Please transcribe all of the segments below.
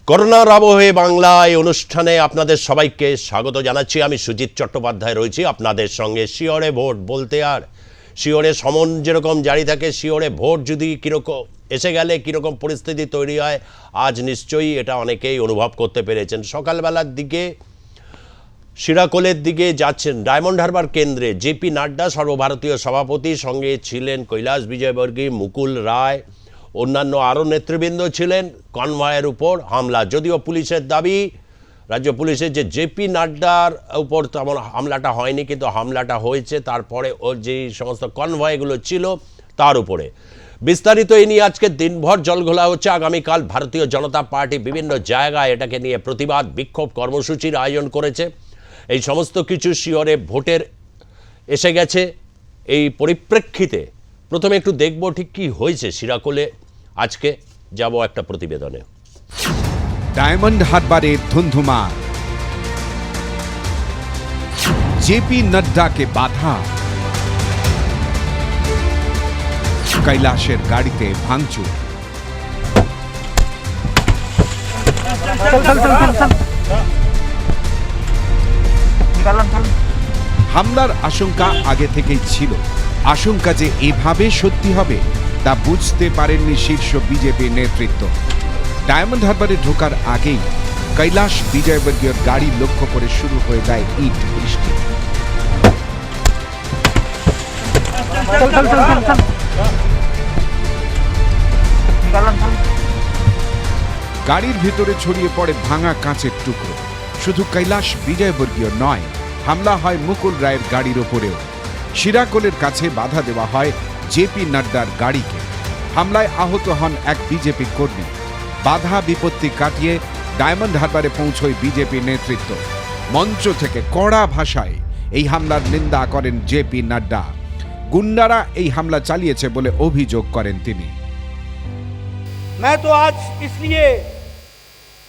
করোনার আবহে বাংলায় অনুষ্ঠানে আপনাদের সবাইকে স্বাগত জানাচ্ছি। আমি সুজিত চট্টোপাধ্যায় রয়েছি আপনাদের সঙ্গে। শিওরে ভোট বলতে আর শিওরে সমন যেরকম জারি থাকে, শিওরে ভোট যদি কীরকম এসে গেলে কীরকম পরিস্থিতি তৈরি হয় আজ নিশ্চয়ই এটা অনেকেই অনুভব করতে পেরেছেন। সকালবেলার দিকে শিরাকোলের দিকে যাচ্ছেন ডায়মন্ড হারবার কেন্দ্রে জেপি নাড্ডা সর্বভারতীয় সভাপতি, সঙ্গে ছিলেন কৈলাস বিজয়বর্গী, মুকুল রায়, অন্যান্য আরও নেতৃবৃন্দ ছিলেন। কনভয়ের উপর হামলা, যদিও পুলিশের দাবি, রাজ্য পুলিশের, যে জেপি নাড্ডার উপর তেমন হামলাটা হয়নি, কিন্তু হামলাটা হয়েছে তারপরে ওর যেই সমস্ত কনভয়গুলো ছিল তার উপরে। বিস্তারিত এই নিয়ে আজকে দিনভর জলঘোলা হচ্ছে। আগামীকাল ভারতীয় জনতা পার্টি বিভিন্ন জায়গায় এটাকে নিয়ে প্রতিবাদ বিক্ষোভ কর্মসূচির আয়োজন করেছে। এই সমস্ত কিছু শিওরে ভোটের এসে গেছে। এই পরিপ্রেক্ষিতে প্রথমে একটু দেখব ঠিক কি হয়েছে শিরাকোলে। আজকে যাব একটা প্রতিবেদনে। ডায়মন্ড হারবারে ধুন্ধুমা, জেপি নড্ডাকে বাধা, কৈলাসের গাড়িতে ভাঙচুর। হামলার আশঙ্কা আগে থেকেই ছিল। আশঙ্কা যে এভাবে সত্যি হবে তা বুঝতে পারেননি শীর্ষ বিজেপি নেতৃত্ব। ডায়মন্ড হারবারে ঢোকার আগেই কৈলাস বিজয়বর্গীয় গাড়ি লক্ষ্য করে শুরু হয়ে যায় ইট বৃষ্টি। গাড়ির ভিতরে ছড়িয়ে পড়ে ভাঙা কাঁচের টুকরো। শুধু কৈলাস বিজয়বর্গীয় নয়, হামলা হয় মুকুল রায়ের গাড়ির ওপরেও। শিরাকোলের কাছে বাধা দেওয়া হয় জেপি নাড্ডার গাড়িকে। হামলায় আহত হন এক বিজেপি কর্মী। বাধা বিপত্তি কাটিয়ে ডায়মন্ড হারবারে পৌঁছয় বিজেপি নেতৃত্ব। মঞ্চ থেকে কড়া ভাষায় এই হামলার নিন্দা করেন জেপি নাড্ডা। গুন্ডারা এই হামলা চালিয়েছে বলে অভিযোগ করেন তিনি। मैं तो आज इसलिए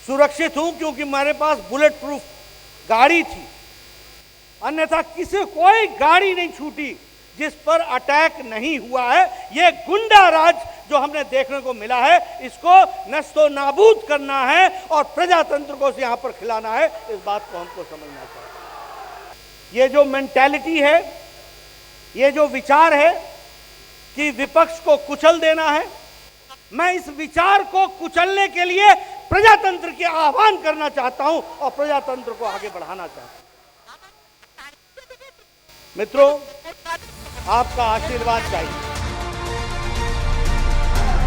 सुरक्षित हूं क्योंकि मेरे पास बुलेट प्रूफ गाड़ी थी, अन्यथा किसी कोई गाड़ी नहीं छूटी जिस पर अटैक नहीं हुआ है। ये गुंडा राज जो हमने देखने को मिला है, इसको नस्तो नाबूद करना है और प्रजातंत्र को यहां पर खिलाना है। इस बात को हमको समझना चाहिए। ये जो मेंटालिटी है, ये जो विचार है कि विपक्ष को कुचल देना है, मैं इस विचार को कुचलने के लिए प्रजातंत्र के आह्वान करना चाहता हूं और प्रजातंत्र को आगे बढ़ाना चाहता हूं। मित्रों, आपका आशीर्वाद चाहिए।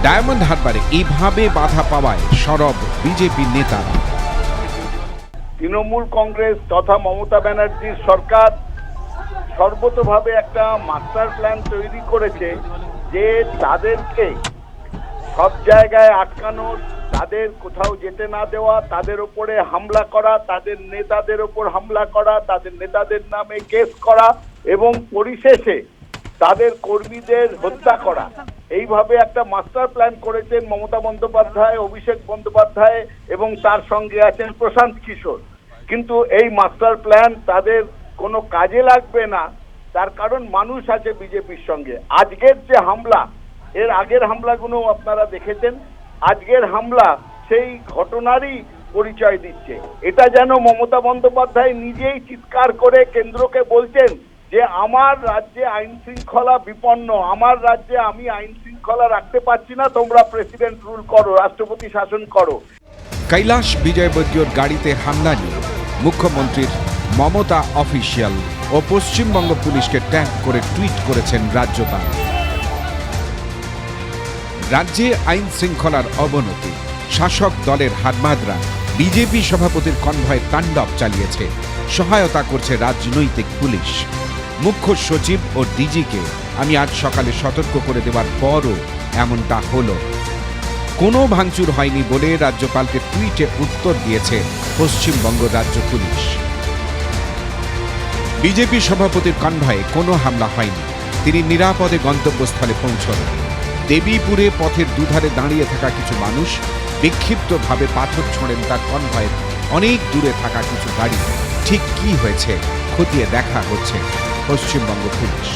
ডায়মন্ড হারবারে এইভাবে বাধা পাওয়ায় সরব বিজেপি নেতারা। তৃণমূল কংগ্রেস তথা মমতা ব্যানার্জির সরকার সর্বতোভাবে একটা মাস্টার প্ল্যান তৈরি করেছে যে তাদেরকে সব জায়গায় আটকানোর, তাদের কোথাও যেতে না দেওয়া, তাদের উপরে হামলা করা, তাদের নেতাদের উপর হামলা করা, তাদের নেতাদের নামে কেস করা এবং পরিশেষে তাদের কর্মীদের হত্যা করা। এইভাবে একটা মাস্টার প্ল্যান করেছেন মমতা বন্দ্যোপাধ্যায়, অভিষেক বন্দ্যোপাধ্যায় এবং তার সঙ্গে আছেন প্রশান্ত কিশোর। কিন্তু এই মাস্টার প্ল্যান তাদের কোনো কাজে লাগবে না, তার কারণ মানুষ আছে বিজেপির সঙ্গে। আজকের যে হামলা, এর আগের হামলাগুলো আপনারা দেখেছেন, আজকের হামলা সেই ঘটনারই পরিচয় দিচ্ছে। এটা যেন মমতা বন্দ্যোপাধ্যায় নিজেই চিৎকার করে কেন্দ্রকে বলছেন যে আমার রাজ্যে আইন শৃঙ্খলা বিপন্ন, আমার রাজ্যে আমি আইন শৃঙ্খলা রাখতে পারছি না, তোমরা প্রেসিডেন্ট রুল করো, রাষ্ট্রপতি শাসন করো। কৈলাস বিজয়বর্গীয়র গাড়িতে হামলা নিয়ে মুখ্যমন্ত্রীর মমতা অফিসিয়াল ও পশ্চিমবঙ্গ পুলিশকে ট্যাগ করে টুইট করেছেন রাজ্যপাল। রাজ্যে আইন শৃঙ্খলার অবনতি, শাসক দলের হারমাদরা বিজেপি সভাপতির কনভয় তাণ্ডব চালিয়েছে, সহায়তা করছে রাজনৈতিক পুলিশ। মুখ্য সচিব ও ডিজিকে আমি আজ সকালে সতর্ক করে দেওয়ার পরও এমনটা হলো। কোনো ভাঙচুর হয়নি বলে রাজ্যপালকে টুইটে উত্তর দিয়েছে পশ্চিমবঙ্গ রাজ্য পুলিশ। বিজেপি সভাপতির কনভয়ে কোনো হামলা হয়নি, তিনি নিরাপদে গন্তব্যস্থলে পৌঁছলেন। দেবীপুরে পথের দুধারে দাঁড়িয়ে থাকা কিছু মানুষ বিক্ষিপ্তভাবে পাথর ছোঁড়েন তার কনভয়ের অনেক দূরে থাকা কিছু গাড়ি। ঠিক কি হয়েছে খতিয়ে দেখা হচ্ছে পশ্চিমবঙ্গ পুলিশ।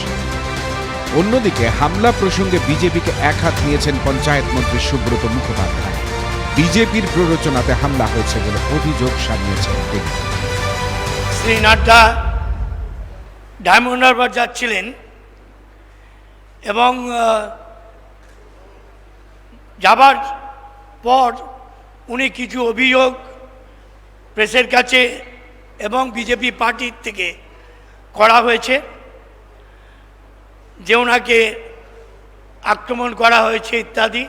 অন্যদিকে হামলা প্রসঙ্গে বিজেপিকে একহাত নিয়েছেন পঞ্চায়েত মন্ত্রী সুব্রত মুখোপাধ্যায়। বিজেপির প্ররোচনাতে হামলা হয়েছে বলে অভিযোগ সানিয়েছেন তিনি। শ্রী নাড্ডা ডায়মন্ড হারবার যাচ্ছিলেন এবং যাবার পর উনি কিছু অভিযোগ প্রেসের কাছে এবং বিজেপি পার্টির থেকে করা হয়েছে যে ওনাকে আক্রমণ করা হয়েছে ইত্যাদি।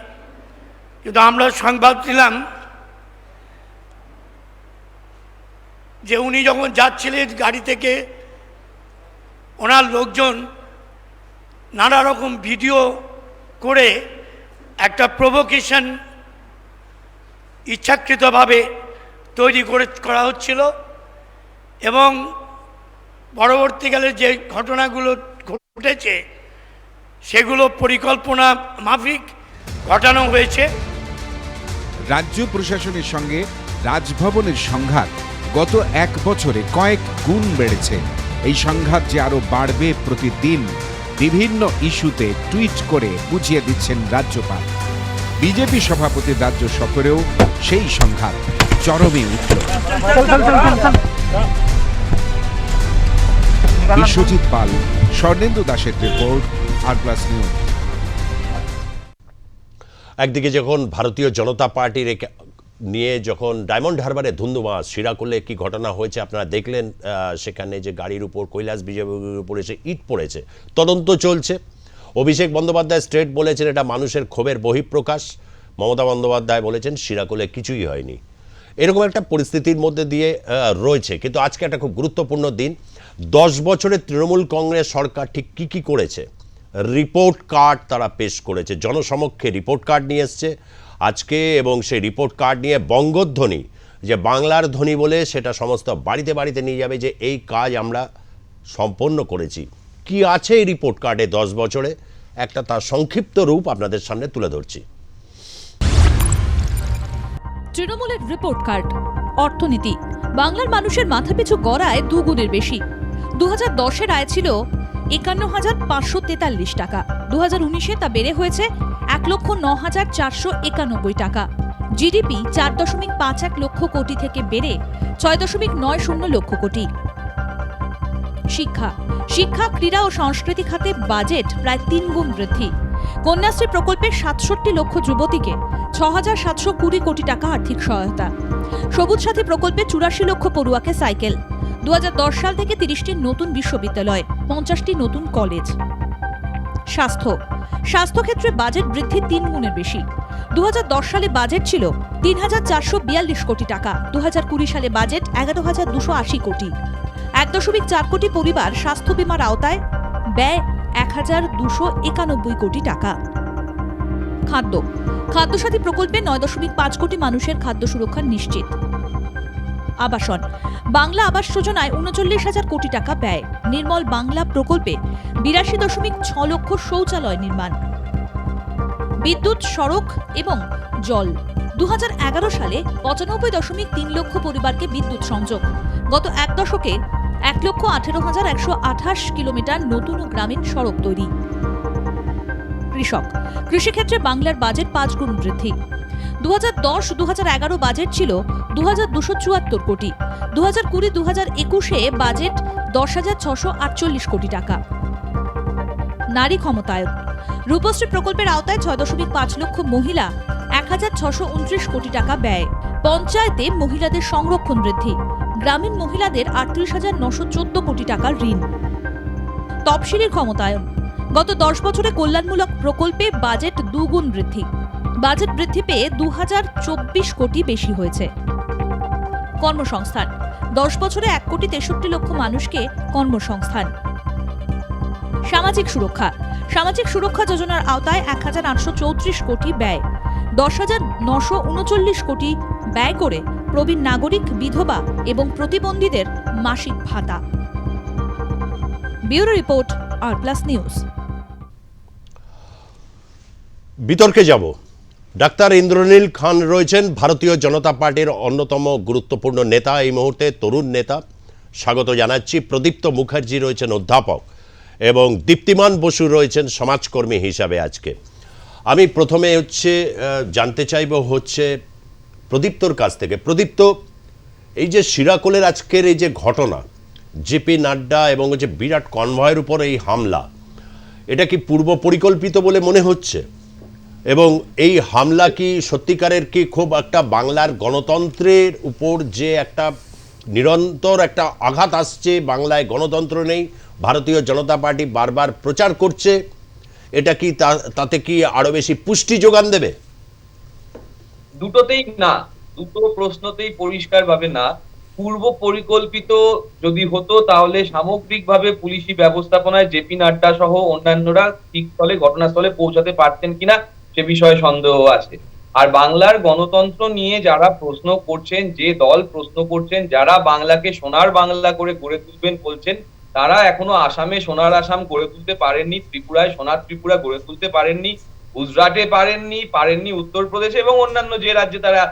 কিন্তু আমরা সংবাদ দিলাম যে উনি যখন যাচ্ছিলেন গাড়ি থেকে ওনার লোকজন নানা রকম ভিডিও করে একটা প্রভোকেশন ইচ্ছাকৃতভাবে তৈরি করা হচ্ছিল এবং পরবর্তীকালে যে ঘটনাগুলো ঘটেছে সেগুলো পরিকল্পনা মাফিক ঘটানো হয়েছে। রাজ্য প্রশাসনের সঙ্গে রাজভবনের সংঘাত গত 1 বছরে কয়েক গুণ বেড়েছে। এই সংঘাত যে আরো বাড়বে প্রতিদিন বিভিন্ন ইস্যুতে টুইট করে বুঝিয়ে দিচ্ছেন রাজ্যপাল। বিজেপি সভাপতির রাজ্য সফরেও সেই সংঘাত চরমে উঠল। বিশ্বজিৎ পাল, স্বর্ণেন্দু দাসের রিপোর্ট, আর+ নিউজ। একদিকে যখন ভারতীয় জনতা পার্টির নিয়ে যখন ডায়মন্ড হারবারে ধুন্ধুমাস, শিরাকোলে কি ঘটনা হয়েছে আপনারা দেখলেন, সেখানে যে গাড়ির উপর কৈলাস বিজয়বর্গীয়র উপর এসে ইট পড়েছে, তদন্ত চলছে। অভিষেক বন্দ্যোপাধ্যায় স্ট্রেট বলেছেন এটা মানুষের ক্ষোভের বহিঃপ্রকাশ। মমতা বন্দ্যোপাধ্যায় বলেছেন শিরাকোলে কিছুই হয়নি। এরকম একটা পরিস্থিতির মধ্যে দিয়ে রয়েছে। কিন্তু আজকে একটা খুব গুরুত্বপূর্ণ দিন। 10 বছরের তৃণমূল কংগ্রেস সরকার ঠিক কী কী করেছে রিপোর্ট কার্ড তারা পেশ করেছে, জনসমক্ষে রিপোর্ট কার্ড নিয়ে এসছে আজকে, এবং সেই রিপোর্ট কার্ড নিয়ে বঙ্গধ্বনি, যে বাংলার ধ্বনি বলে সেটা সমস্ত বাড়িতে বাড়িতে নিয়ে যাবে যে এই কাজ আমরা সম্পন্ন করেছি। কি আছে এই রিপোর্ট কার্ডে 10 বছরে, একটা তার সংক্ষিপ্ত রূপ আপনাদের সামনে তুলে ধরছি। তৃণমূলের রিপোর্ট কার্ড। অর্থনীতি, বাংলার মানুষের মাথাপিছু গড়ায় 2 গুণের বেশি। 2010-এর আয় ছিল 51,543 টাকা, 2019-এ তা বেড়ে হয়েছে 1,09,491 টাকা। জিডিপি 4.51 লক্ষ কোটি থেকে বেড়ে 6.90 লক্ষ কোটি। শিক্ষা, ক্রীড়া ও সংস্কৃতি খাতে বাজেট প্রায় 3 গুণ বৃদ্ধি। কন্যাশ্রী প্রকল্পে 67 লক্ষ যুবতীকে 6,720 কোটি টাকা আর্থিক সহায়তা। সবুজ সাথী প্রকল্পে 84 লক্ষ পড়ুয়াকে সাইকেল। 2010 সাল থেকে 30টি নতুন বিশ্ববিদ্যালয়, 50টি নতুন কলেজ। স্বাস্থ্যক্ষেত্রে বাজেট বৃদ্ধি 3 গুণের বেশি। 2010 সালে বাজেট ছিল 3,442 কোটি টাকা, 2020 সালে বাজেট 11,280 কোটি। 1.4 কোটি পরিবার স্বাস্থ্য বীমার আওতায়, ব্যয় 1,291 কোটি টাকা। খাদ্যসাথী প্রকল্পে 9.5 কোটি মানুষের খাদ্য সুরক্ষা নিশ্চিত। আবাসন, বাংলা আবাস যোজনায় 39,000 কোটি টাকা ব্যয়। নির্মল বাংলা প্রকল্পে 82.6 লক্ষ শৌচালয় নির্মাণ। বিদ্যুৎ, সড়ক এবং জল, 2011 সালে 95.3 লক্ষ পরিবারকে বিদ্যুৎ সংযোগ। গত 1 দশকে 1,18,128 কিলোমিটার নতুন ও গ্রামীণ সড়ক তৈরি। কৃষিক্ষেত্রে বাংলার বাজেট 5 গুণ বৃদ্ধি। 2010-2011 বাজেট ছিল 2,274 কোটি, 2020-2021-এ বাজেট 10,648 কোটি টাকা। নারী ক্ষমতায়ন, রূপশ্রী প্রকল্পের আওতায় 6.5 লক্ষ মহিলা, 1,629 কোটি টাকা ব্যয়। পঞ্চায়েতে মহিলাদের সংরক্ষণ বৃদ্ধি, গ্রামীণ মহিলাদের 38,914 কোটি টাকার ঋণ। তফসিলির ক্ষমতায়ন, গত 10 বছরে কল্যাণমূলক প্রকল্পে বাজেট 2 গুণ বৃদ্ধি। বাজেট বৃদ্ধি পেয়ে 2,024 কোটি বেশি হয়েছে। কর্মসংস্থান, 10 বছরে 1,63 লক্ষ মানুষকে কর্মসংস্থান। সামাজিক সুরক্ষা যোজনার আওতায় 1,834 কোটি ব্যয়। 10,939 কোটি ব্যয় করে প্রবীণ নাগরিক, বিধবা এবং প্রতিবন্ধীদের মাসিক ভাতা। ব্যুরো রিপোর্ট, আর+ নিউজ। বিতর্কে যাব। ডাক্তার ইন্দ্রনীল খান রয়েছেন ভারতীয় জনতা পার্টির অন্যতম গুরুত্বপূর্ণ নেতা, এই মুহূর্তে তরুণ নেতা, স্বাগত জানাচ্ছি। প্রদীপ্ত মুখার্জি রয়েছেন অধ্যাপক, এবং দীপ্তিমান বসু রয়েছেন সমাজকর্মী হিসাবে। আজকে আমি প্রথমে জানতে চাইব প্রদীপ্তর কাছ থেকে। প্রদীপ্ত, এই যে শিরাকোলের আজকের এই যে ঘটনা, জেপি নাড্ডা এবং যে বিরাট কনভয়ের উপর এই হামলা, এটা কি পূর্ব পরিকল্পিত বলে মনে হচ্ছে? এবং এই হামলা কি সত্যিকারের কি খুব একটা বাংলার গণতন্ত্রের উপর যে একটা নিরন্তর একটা আঘাত আসছে, বাংলায় গণতন্ত্র নেই, ভারতীয় জনতা পার্টি বারবার প্রচার করছে, এটা কি তাতে কি আরো বেশি পুষ্টি যোগান দেবে? দুটোতেই না, দুটো প্রশ্নতেই পরিষ্কারভাবে না। পূর্ব পরিকল্পিত যদি হতো তাহলে সামগ্রিকভাবে পুলিশি ব্যবস্থাপনায় জেপি নাড্ডা সহ অন্যান্যরা ঠিক স্থলে ঘটনাস্থলে পৌঁছাতে পারতেন কিনা সে বিষয়ে সন্দেহ আছে। আর বাংলার গণতন্ত্র নিয়ে যারা প্রশ্ন করছেন, যে দল প্রশ্ন করছেন, যারা বাংলাকে সোনার বাংলা করে গড়ে তুলবেন বলছেন, তারা এখনো আসামে সোনার আসাম গড়ে তুলতে পারেননি, ত্রিপুরায় সোনার ত্রিপুরা গড়ে তুলতে পারেননি, গুজরাটে পারেননি উত্তরপ্রদেশে এবং অন্যান্য যে রাজ্যে তারা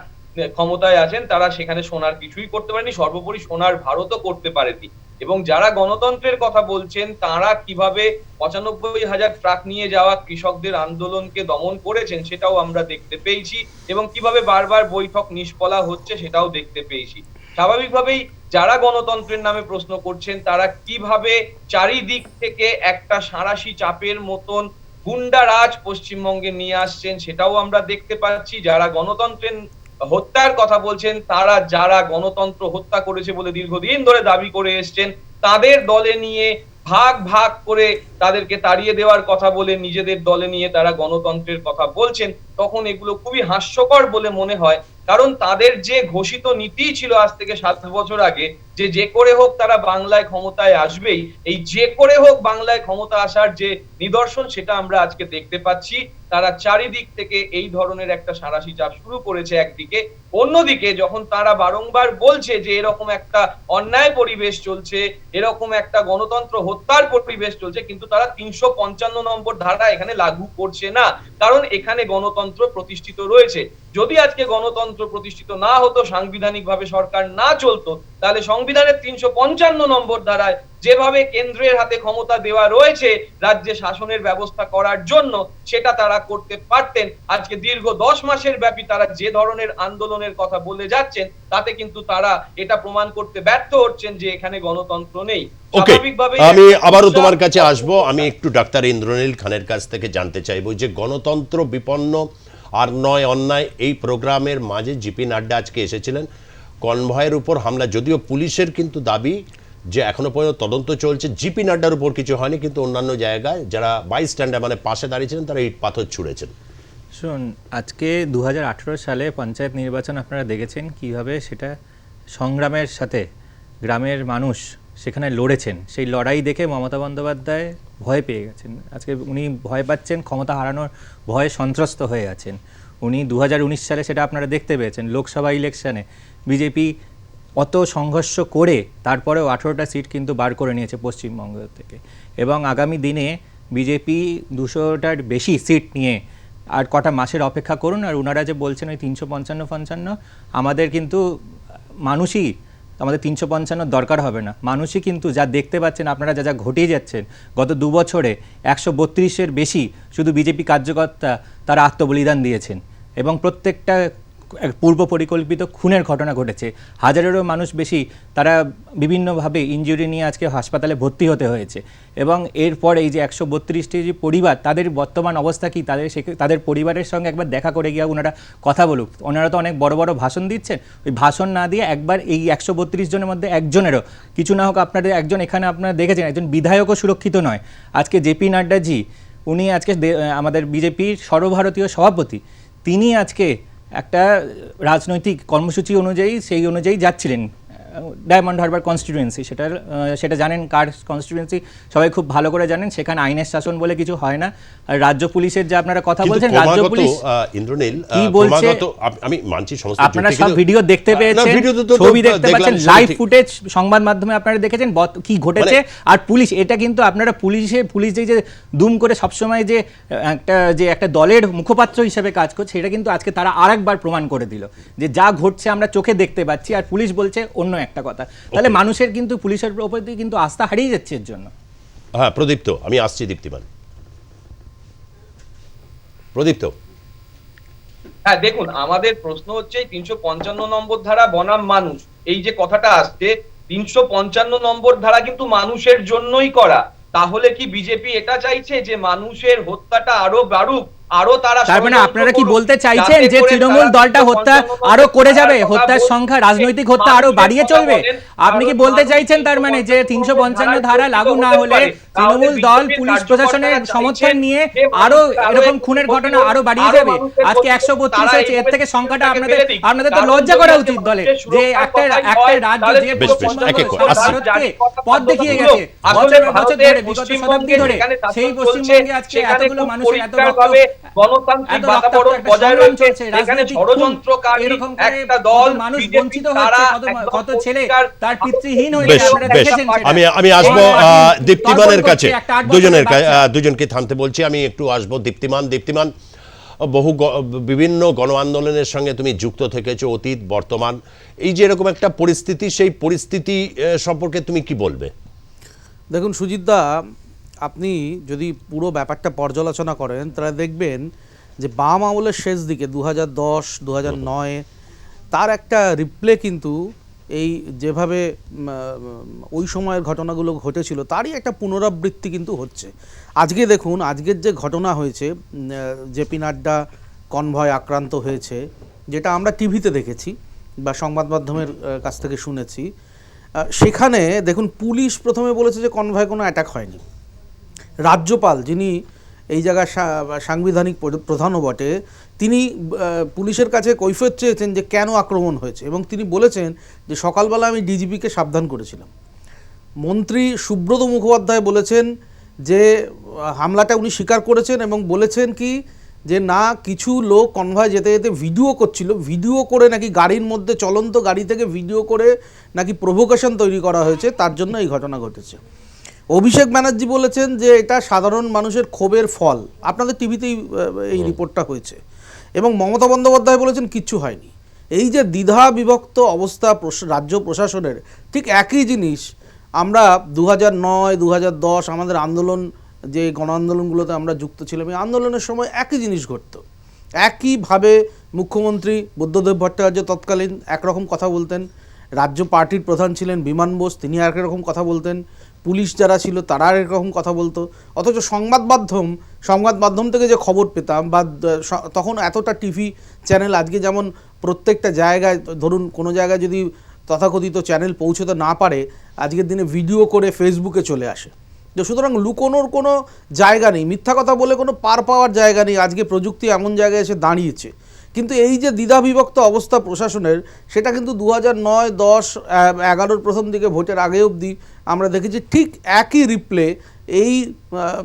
ক্ষমতায় আছেন তারা সেখানে সোনার কিছুই করতে পারেনি, সর্বোপরি সোনার ভারতও করতে পারেনি। এবং যারা গণতন্ত্রের কথা বলছেন তারা কিভাবে ৯৫,০০০ ট্রাক নিয়ে যাওয়া কৃষকদের আন্দোলনকে দমন করেছেন সেটাও আমরা দেখতে পেয়েছি, এবং কিভাবে বারবার বৈঠক নিষ্ফলা হচ্ছে সেটাও দেখতে পেয়েছি। স্বাভাবিকভাবেই যারা গণতন্ত্রের নামে প্রশ্ন করছেন তারা কিভাবে চারিদিক থেকে একটা সাঁড়াশি চাপের মতন গুন্ডারাজ পশ্চিমবঙ্গে নিয়ে আসছেন সেটাও আমরা দেখতে পাচ্ছি। যারা গণতন্ত্রের হত্যার কথা বলছেন, তারা যারা গণতন্ত্র হত্যা করেছে বলে দীর্ঘদিন ধরে দাবি করে এসছেন, তাদের দলে নিয়ে ভাগ ভাগ করে তাদেরকে তাড়িয়ে দেওয়ার কথা বলে নিজেদের দলে নিয়ে তারা গণতন্ত্রের কথা বলছেন, তখন এগুলো খুবই হাস্যকর বলে মনে হয়। কারণ তাদের যে ঘোষিত নীতি ছিল আজ থেকে 7 বছর আগে, যে করে হোক তারা বাংলায় ক্ষমতায় আসবেই, এই যে করে হোক বাংলায় ক্ষমতা আসার যে নিদর্শন সেটা আমরা আজকে দেখতে পাচ্ছি। তারা চারিদিক থেকে এই ধরনের একটা সাঁড়াশি চাপ শুরু করেছে একদিকে, অন্যদিকে যখন তারা বারংবার বলছে যে এরকম একটা অন্যায় পরিবেশ চলছে, এরকম একটা গণতন্ত্র হত্যার পরিবেশ চলছে, কিন্তু তারা ৩৫৫ নম্বর ধারা এখানে লাগু করছে না, কারণ এখানে গণতন্ত্র প্রতিষ্ঠিত রয়েছে। যদি আজকে গণতন্ত্র প্রতিষ্ঠিত না হতো, সাংবিধানিকভাবে সরকার না চলতো, তাহলে সংবিধানের ৩৫৫ নম্বর ধারায় যেভাবে কেন্দ্রের হাতে ক্ষমতা দেওয়া রয়েছে রাজ্যে শাসনের ব্যবস্থা করার জন্য, সেটা তারা করতে পারতেন। আজকে দীর্ঘ ১০ মাসের ব্যাপী তারা যে ধরনের আন্দোলনের কথা বলে যাচ্ছেন, তাতে কিন্তু তারা এটা প্রমাণ করতে ব্যর্থ হচ্ছেন যে এখানে গণতন্ত্র নেই। ওকে, আমি আবারও তোমার কাছে আসবো। আমি একটু ডাক্তার ইন্দ্রনীল খানের কাছ থেকে জানতে চাইবো যে গণতন্ত্র বিপন্ন আর নয় অন্যায়, এই প্রোগ্রামের মাঝে জেপি নাড্ডা আজকে এসেছিলেন। কনভয়ের উপর হামলা, যদিও পুলিশের কিন্তু দাবি যে এখনো পর্যন্ত তদন্ত চলছে, জেপি নাড্ডার উপর কিছু হয়নি, কিন্তু অন্যান্য জায়গায় যারা বাইস্ট্যান্ডার মানে পাশে দাঁড়িয়েছিলেন তারা ইট পাথর ছুঁড়েছেন। শুনুন, আজকে ২০১৮ সালে পঞ্চায়েত নির্বাচন আপনারা দেখেছেন কিভাবে সেটা সংগ্রামের সাথে গ্রামের মানুষ সেখানে লড়েছেন। সেই লড়াই দেখে মমতা বন্দ্যোপাধ্যায় ভয় পেয়ে গেছেন। আজকে উনি ভয় পাচ্ছেন, ক্ষমতা হারানোর ভয়ে সন্ত্রস্ত হয়ে আছেন। উনি ২০১৯ সালে সেটা আপনারা দেখতে পেয়েছেন, লোকসভা ইলেকশনে বিজেপি অত সংঘর্ষ করে তারপরেও 18টা সিট কিন্তু বার করে নিয়েছে পশ্চিমবঙ্গ থেকে, এবং আগামী দিনে বিজেপি 200টার বেশি সিট নিয়ে আর কটা মাসের অপেক্ষা করুন। আর ওনারা যে বলছেন ওই ৩৫৫ আমাদের কিন্তু মানুষই, আমাদের ৩৫৫ দরকার হবে না, মানুষই কিন্তু যা দেখতে পাচ্ছেন আপনারা, যা যা ঘটিয়ে যাচ্ছেন গত 2 বছরে ১৩২-এর বেশি শুধু বিজেপি কার্যকর্তা তারা আত্মবলিদান দিয়েছেন, এবং প্রত্যেকটা পূর্ব পরিকল্পিত খুনের ঘটনা ঘটেছে। হাজারেরও মানুষ বেশি তারা বিভিন্নভাবে ইনজুরি নিয়ে আজকে হাসপাতালে ভর্তি হতে হয়েছে, এবং এরপর এই যে ১৩২টি যে পরিবার, তাদের বর্তমান অবস্থা কি, তাদের পরিবারের সঙ্গে একবার দেখা করে গিয়ে ওনারা কথা বলুক। ওনারা তো অনেক বড় বড় ভাষণ দিচ্ছেন, ওই ভাষণ না দিয়ে একবার এই ১৩২ জনের মধ্যে একজনেরও কিছু না হোক, আপনাদের একজন এখানে আপনারা দেখেছেন একজন বিধায়কও সুরক্ষিত নয়। আজকে জেপি নাড্ডাজি, উনি আজকে আমাদের বিজেপির সর্বভারতীয় সভাপতি, তিনি আজকে একটা রাজনৈতিক কর্মসূচি অনুযায়ী সেই অনুযায়ী যাচ্ছিলেন ডায়মন্ড হারবার কনস্টিটুয়েন্সি। সেটা জানেন কার কনস্টিটুয়েন্সি, সবাই খুব ভালো করে জানেন। সেখানে আইনের শাসন বলে কিছু হয় না। আর রাজ্য পুলিশের যে আপনারা কথা বলছেন, রাজ্য পুলিশ ইন্দ্রনীল কি বলছে, আমি মানছি সমস্ত, আপনারা সব ভিডিও দেখতে পেয়েছেন, ছবি দেখতে পাচ্ছেন, লাইভ ফুটেজ সংবাদ মাধ্যমে আপনারা দেখেছেন কি ঘটেছে। আর পুলিশ, এটা কিন্তু আপনারা পুলিশ যে দুম করে সবসময় যে একটা দলের মুখপাত্র হিসেবে কাজ করছে, সেটা কিন্তু আজকে তারা আরেকবার প্রমাণ করে দিল যে যা ঘটছে আমরা চোখে দেখতে পাচ্ছি, আর পুলিশ বলছে অন্য একটা কথা। তাহলে মানুষের কিন্তু পুলিশের উপর দিয়ে কিন্তু আস্থা হারিয়ে যাচ্ছে এর জন্য। হ্যাঁ প্রদীপ্ত, আমি আসছি। দীপ্তিমান, প্রদীপ্ত, হ্যাঁ দেখুন, আমাদের প্রশ্ন হচ্ছে 355 নম্বর ধারা বনাম মানুষ, এই যে কথাটা আসছে, 355 নম্বর ধারা কিন্তু মানুষের জন্যই করা। তাহলে কি বিজেপি এটা চাইছে যে মানুষের হত্যাটা আরো বাড়ুক, আরো তারা তার মানে ষড়যন্ত্র আপনারা কি করুক, বলতে চাইছেন যাতে যে করে তৃণমূল তারা দলটা হত্যা 355 আরো করে যাবে, কথা হত্যার বলছে, সংখ্যা, রাজনৈতিক হত্যা আরো মানুষের বাড়িয়ে কথা চলবে? বলেন, আপনি কি আরো বলতে মানুষ চাইছেন তার মানে যে 355 ধারা লাগু না হলে তৃণমূল দল পুলিশ প্রশাসনের সমর্থন নিয়ে আরো এরকম খুনের ঘটনা আরো বাড়িয়ে যাবে? আজকে 132 হয়েছে, এর থেকে সংখ্যাটা আপনাদের তো লজ্জা করা উচিত দলে, যে একটা রাজ্য যে বেশ, পশ্চিমবঙ্গ আসছি। ভারতকে পথ দেখিয়ে গেছে বছরের বছর ধরে, বিগত শতাব্দী ধরে, সেই পশ্চিমবঙ্গে আজকে এতগুলো মানুষের এত রক্ত, গণতান্ত্রিক এত বাতাবরণ রক্তাক্ত বজায় সংগ্রাম রয়েছে, চলছে, এখানে রাজনৈতিক ষড়যন্ত্রকারী এরকম করে একটা দল, কত মানুষ বিজেপি বঞ্চিত তারা হচ্ছে, একদম কত ছেলে পরিষ্কার তার পিতৃহীন হয়ে বেশ যায়, আপনারা বেশ দেখেছেন সেটা। আমি আসবো দীপ্তিমানের কাছে, একটা 8 বছরের দুজনের বাচ্চা। দুজনকে থামতে বলছি, আমি একটু আসবো দীপ্তিমান। বিভিন্ন গণ আন্দোলনের সঙ্গে তুমি যুক্ত থেকেছো, অতীত বর্তমান, এই যে এরকম একটা পরিস্থিতি, সেই পরিস্থিতি সম্পর্কে তুমি কি বলবে? দেখুন সুজিতদা, আপনি যদি পুরো ব্যাপারটা পর্যালোচনা করেন তাহলে দেখবেন যে বাম আমলের শেষ দিকে 2010, 2009 তার একটা রিপ্লে কিন্তু এই যেভাবে ওই সময়ের ঘটনাগুলো ঘটেছিল তারই একটা পুনরাবৃত্তি কিন্তু হচ্ছে। আজকে দেখুন, আজকের যে ঘটনা হয়েছে, জেপি নাড্ডা কনভয় আক্রান্ত হয়েছে, যেটা আমরা টিভিতে দেখেছি বা সংবাদ মাধ্যমের কাছ থেকে শুনেছি, সেখানে দেখুন পুলিশ প্রথমে বলেছে যে কনভয় কোনো অ্যাটাক হয়নি। রাজ্যপাল, যিনি এই জায়গায় সাংবিধানিক প্রধানও বটে, তিনি পুলিশের কাছে কৈফিয়ত চেয়েছেন যে কেন আক্রমণ হয়েছে, এবং তিনি বলেছেন যে সকালবেলা আমি ডিজিপিকে সাবধান করেছিলাম। মন্ত্রী সুব্রত মুখোপাধ্যায় বলেছেন যে হামলাটা উনি স্বীকার করেছেন এবং বলেছেন কি যে না, কিছু লোক কনভয় যেতে যেতে ভিডিও করছিল, ভিডিও করে নাকি গাড়ির মধ্যে, চলন্ত গাড়ি থেকে ভিডিও করে নাকি প্রভোকেশন তৈরি করা হয়েছে, তার জন্য এই ঘটনা ঘটেছে। অভিষেক ব্যানার্জি বলেছেন যে এটা সাধারণ মানুষের ক্ষোভের ফল, আপনাদের টিভিতেই এই রিপোর্টটা হয়েছে। এবং মমতা বন্দ্যোপাধ্যায় বলেছেন কিচ্ছু হয়নি। এই যে দ্বিধা বিভক্ত অবস্থা রাজ্য প্রশাসনের, ঠিক একই জিনিস আমরা 2009, 2010 আমাদের আন্দোলন, যে গণ আন্দোলনগুলোতে আমরা যুক্ত ছিলাম, এই আন্দোলনের সময় একই জিনিস ঘটতো। একইভাবে মুখ্যমন্ত্রী বুদ্ধদেব ভট্টাচার্য তৎকালীন একরকম কথা বলতেন, রাজ্য পার্টির প্রধান ছিলেন বিমান বোস, তিনি আর একরকম কথা বলতেন, পুলিশ যারা ছিল তারা আর একরকম কথা বলতো। অথচ সংবাদ মাধ্যম থেকে যে খবর পেতাম, বা তখন এতটা টিভি চ্যানেল, আজকে যেমন প্রত্যেকটা জায়গায়, ধরুন কোনো জায়গায় যদি তথাকথিত চ্যানেল পৌঁছতে না পারে, আজকের দিনে ভিডিও করে ফেসবুকে চলে আসে। তো সুতরাং লুকোনোর কোনো জায়গা নেই, মিথ্যা কথা বলে কোনো পার পাওয়ার জায়গা নেই। আজকে প্রযুক্তি এমন জায়গায় এসে দাঁড়িয়েছে। কিন্তু এই যে দ্বিধাবিভক্ত অবস্থা প্রশাসনের, সেটা কিন্তু 2009, 10, 11 প্রথম দিকে ভোটের আগে অবধি আমরা দেখেছি ঠিক একই রিপ্লে এই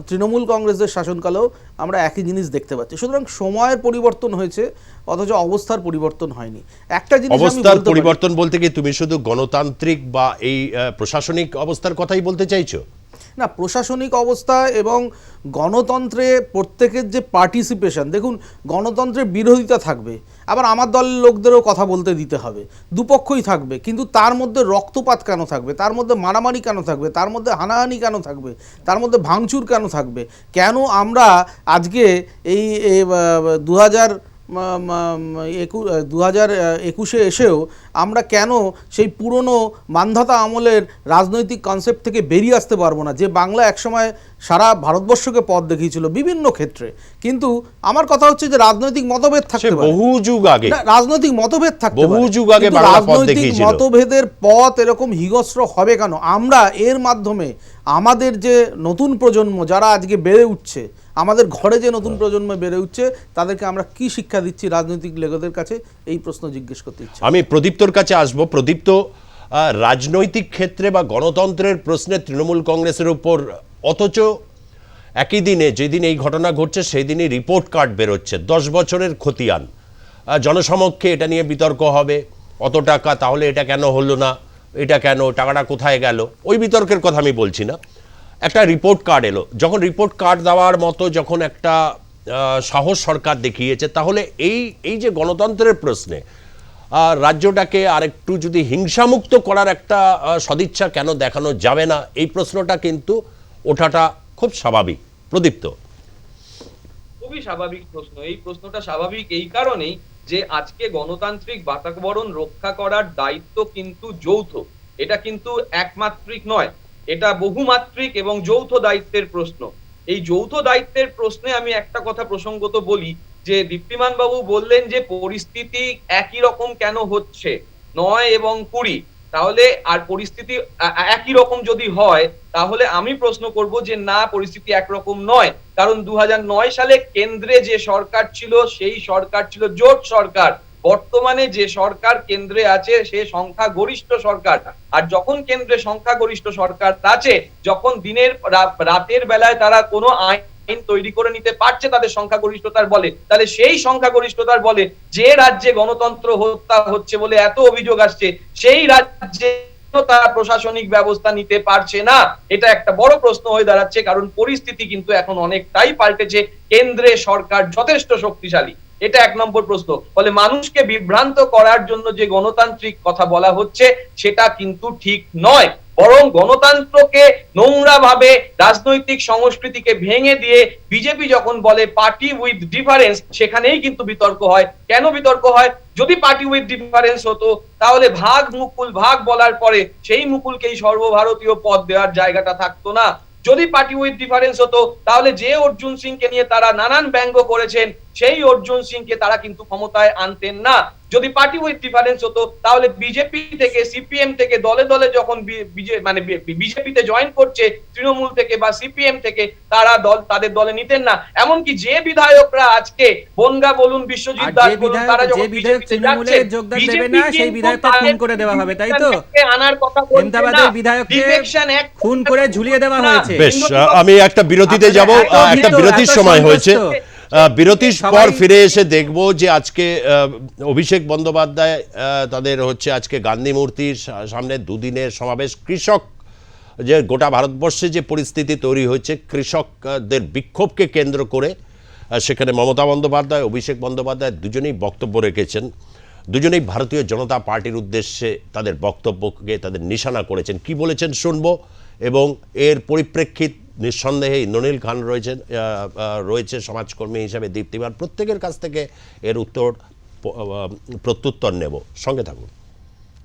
তৃণমূল কংগ্রেসের শাসনকালেও আমরা একই জিনিস দেখতে পাচ্ছি। সুতরাং সময়ের পরিবর্তন হয়েছে, অথচ অবস্থার পরিবর্তন হয়নি। একটা জিনিস অবস্থার পরিবর্তন বলতে কি তুমি শুধু গণতান্ত্রিক বা এই প্রশাসনিক অবস্থার কথাই বলতে চাইছো? না, প্রশাসনিক অবস্থা এবং গণতন্ত্রে প্রত্যেকের যে পার্টিসিপেশন, দেখুন গণতন্ত্রের বিরোধিতা থাকবে, আবার আমার দলের লোকদেরও কথা বলতে দিতে হবে, দুপক্ষই থাকবে, কিন্তু তার মধ্যে রক্তপাত কেন থাকবে, তার মধ্যে মারামারি কেন থাকবে, তার মধ্যে হানাহানি কেন থাকবে, তার মধ্যে ভাঙচুর কেন থাকবে? কেন আমরা আজকে এই 2021 এসেও আমরা কেন সেই পুরনো মান্ধাতা আমলের রাজনৈতিক কনসেপ্ট থেকে বেরিয়ে আসতে পারবো না, যে বাংলা একসময় সারা ভারতবর্ষকে পথ দেখিয়েছিল বিভিন্ন ক্ষেত্রে? কিন্তু আমার কথা হচ্ছে যে রাজনৈতিক মতভেদ থাকতে পারে, বহু যুগ আগে রাজনৈতিক মতভেদ থাকতে বহু পারে, যুগ আগে বাংলা পথ রাজনৈতিক দেখিয়েছিল। মতভেদের পথ এরকম হিংস্র হবে কেন? আমরা এর মাধ্যমে আমাদের যে নতুন প্রজন্ম যারা আজকে বেড়ে উঠছে, আমাদের ঘরে যে নতুন প্রজন্ম বেড়ে উঠছে, তাদেরকে আমরা কি শিক্ষা দিচ্ছি রাজনৈতিক লেগোদের কাছে, এই প্রশ্ন জিজ্ঞেস করতে ইচ্ছা। আমি প্রদীপ্তর কাছে আসবো। প্রদীপ্ত, রাজনৈতিক ক্ষেত্রে বা গণতন্ত্রের প্রশ্নে তৃণমূল কংগ্রেসের উপর, অথচ একই দিনে যেদিন এই ঘটনা ঘটছে সেই দিনই রিপোর্ট কার্ড বেরোচ্ছে 10 বছরের খতিয়ান, জনসমক্ষে এটা নিয়ে বিতর্ক হবে, অত টাকা তাহলে এটা কেন হলো না, এটা কেন, টাকাটা কোথায় গেল, ওই বিতর্কের কথা আমি বলছি না। একটা রিপোর্ট কার্ড এলো, যখন রিপোর্ট কার্ড দেওয়ার মতো যখন একটা সাহস সরকার দেখিয়েছে, তাহলে এই যে গণতন্ত্রের প্রশ্নে রাজ্যটাকে আরেকটু যদি হিংসামুক্ত করার একটা সদিচ্ছা কেন দেখানো যাবে না, এই প্রশ্নটা কিন্তু ওঠাটা খুব স্বাভাবিক। প্রদীপ্ত, খুবই স্বাভাবিক প্রশ্ন। এই প্রশ্নটা স্বাভাবিক এই কারণেই যে আজকে গণতান্ত্রিক বাতাবরণ রক্ষা করার দায়িত্ব কিন্তু যৌথ। এটা কিন্তু একমাত্রিক নয়, এটা বহুমাত্রিক এবং যৌথ দায়িত্বের প্রশ্ন। এই যৌথ দায়িত্বের প্রশ্নে আমি একটা কথা প্রসঙ্গত বলি যে দীপ্তিমান বাবু বললেন যে পরিস্থিতি একই রকম কেন হচ্ছে 9 এবং 20, তাহলে আর পরিস্থিতি একই রকম যদি হয় তাহলে আমি প্রশ্ন করব যে না, পরিস্থিতি একরকম নয়। কারণ 2009 সালে কেন্দ্রে যে সরকার ছিল সেই সরকার ছিল জোট সরকার। বর্তমানে যে সরকার কেন্দ্রে আছে সে সংখ্যাগরিষ্ঠ সরকার। আর যখন কেন্দ্রে সংখ্যাগরিষ্ঠ সরকার আছে, যখন দিনের রাতের বেলায় তারা কোনো আইন তৈরি করে নিতে পারছে তাদের সংখ্যাগরিষ্ঠতার বলে, তাহলে সেই সংখ্যাগরিষ্ঠতার বলে যে রাজ্যে গণতন্ত্র হত্যা হচ্ছে বলে এত অভিযোগ আসছে সেই রাজ্যে তারা প্রশাসনিক ব্যবস্থা নিতে পারছে না। এটা একটা বড় প্রশ্ন হয়ে দাঁড়াচ্ছে, কারণ পরিস্থিতি কিন্তু এখন অনেকটাই পাল্টেছে, কেন্দ্রে সরকার যথেষ্ট শক্তিশালী। এটা 1 নম্বর প্রশ্ন। ফলে মানুষকে বিভ্রান্ত করার জন্য যে গণতান্ত্রিক কথা বলা হচ্ছে সেটা কিন্তু ঠিক নয়, বরং গণতন্ত্রকে নোংরা ভাবে রাজনৈতিক সংস্কৃতিকে ভেঙে দিয়ে বিজেপি যখন বলে পার্টি উইথ ডিফারেন্স, সেখানেই কিন্তু বিতর্ক হয়। কেন বিতর্ক হয়? যদি পার্টি উইথ ডিফারেন্স হতো তাহলে ভাগ মুকুল ভাগ বলার পরে সেই মুকুলকেই সর্বভারতীয় পদ দেওয়ার জায়গাটা থাকতো না। যদি পার্টি উইথ ডিফারেন্স হতো তাহলে যে অর্জুন সিংকে নিয়ে তারা নানান ব্যঙ্গ করেছেন সেই অর্জুন সিংকে তারা কিন্তু ক্ষমতায় আনতেন না। যদি পার্টি উইথ ডিফারেন্স হতো তাহলে বিজেপি থেকে সিপিএম থেকে দলে দলে যখন বিজেপিতে জয়েন করছে তৃণমূল থেকে বা সিপিএম থেকে, তারা তাদের দলে নিতেন না। এমনকি যে বিধায়করা আজকে বনগা বলুন, বিশ্বজিৎ দাস বলুন, তারা যখন বিজেপিতে যাচ্ছে যোগদান দেবে না সেই বিধায়ককে খুন করে দেওয়া হবে, তাই তো? আনার কথা হেমতাবাদের বিধায়ককে খুন করে ঝুলিয়ে দেওয়া হয়েছে। বেশ, আমি একটা বিরতিতে যাব, একটা বিরতির সময় হয়েছে। বিরতির পর ফিরে এসে দেখব যে আজকে অভিষেক বন্দ্যোপাধ্যায় তাদের হচ্ছে আজকে গান্ধী মূর্তির সামনে দুদিনের সমাবেশ। কৃষক যে গোটা ভারতবর্ষে যে পরিস্থিতি তৈরি হয়েছে কৃষকদের বিক্ষোভকে কেন্দ্র করে, সেখানে মমতা বন্দ্যোপাধ্যায়, অভিষেক বন্দ্যোপাধ্যায় দুজনেই বক্তব্য রেখেছেন। দুজনেই ভারতীয় জনতা পার্টির উদ্দেশ্যে তাদের বক্তব্যকে তাদের নিশানা করেছেন। কি বলেছেন শুনবো, এবং এর পরিপ্রেক্ষিত নিঃসন্দেহে ইন্দ্রনীল খান রয়েছে সমাজকর্মী হিসাবে, দীপ্তিমান, প্রত্যেকের কাছ থেকে এর প্রত্যুত্তর নেব। সঙ্গে থাকুন।